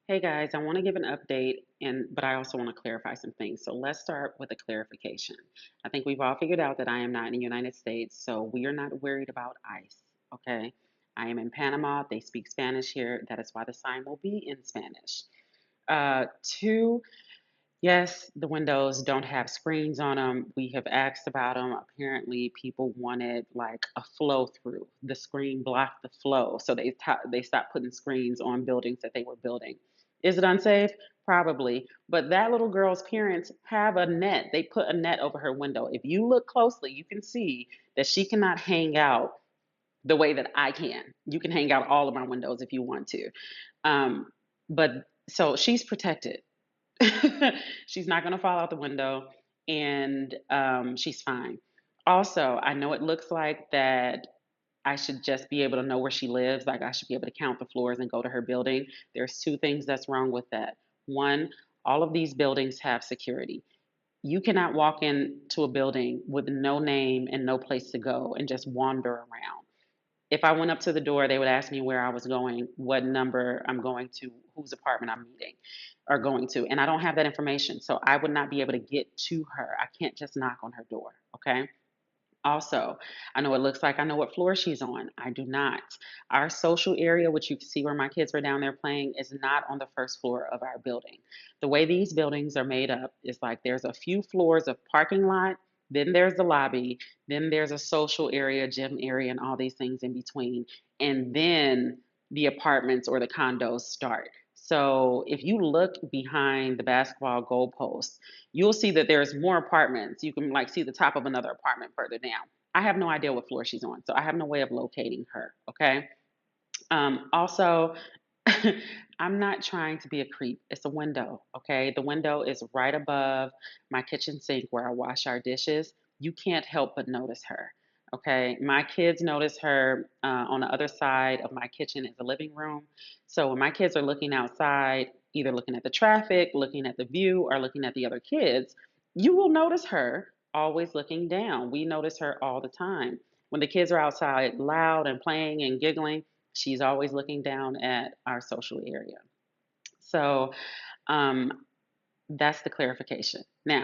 Hey guys, I want to give an update but I also want to clarify some things. So let's start with a clarification. I think we've all figured out that I am not in the United States, so we are not worried about ICE, okay? I am in Panama. They speak Spanish here. That is why the sign will be in Spanish. Two, yes, the windows don't have screens on them. We have asked about them. Apparently, people wanted like a flow through. The screen blocked the flow, so they stopped putting screens on buildings that they were building. Is it unsafe? Probably. But that little girl's parents have a net. They put a net over her window. If you look closely, you can see that she cannot hang out the way that I can. You can hang out all of my windows if you want to. But so she's protected. She's not going to fall out the window, and she's fine. Also, I know it looks like that I should just be able to know where she lives, like I should be able to count the floors and go to her building. There's two things that's wrong with that. One, all of these buildings have security. You cannot walk into a building with no name and no place to go and just wander around. If I went up to the door, they would ask me where I was going, what number I'm going to, whose apartment I'm meeting or going to. And I don't have that information. So I would not be able to get to her. I can't just knock on her door. Okay. Also, I know it looks like I know what floor she's on. I do not. Our social area, which you can see where my kids were down there playing, is not on the first floor of our building. The way these buildings are made up is like there's a few floors of parking lot, then there's the lobby, then there's a social area, gym area, and all these things in between. And then the apartments or the condos start. So if you look behind the basketball goalpost, you'll see that there's more apartments. You can like see the top of another apartment further down. I have no idea what floor she's on, so I have no way of locating her. Okay. Also, I'm not trying to be a creep. It's a window. Okay. The window is right above my kitchen sink where I wash our dishes. You can't help but notice her. Okay. My kids notice her on the other side of my kitchen is the living room. So when my kids are looking outside, either looking at the traffic, looking at the view, or looking at the other kids, you will notice her always looking down. We notice her all the time. When the kids are outside loud and playing and giggling, she's always looking down at our social area. So um, that's the clarification. Now,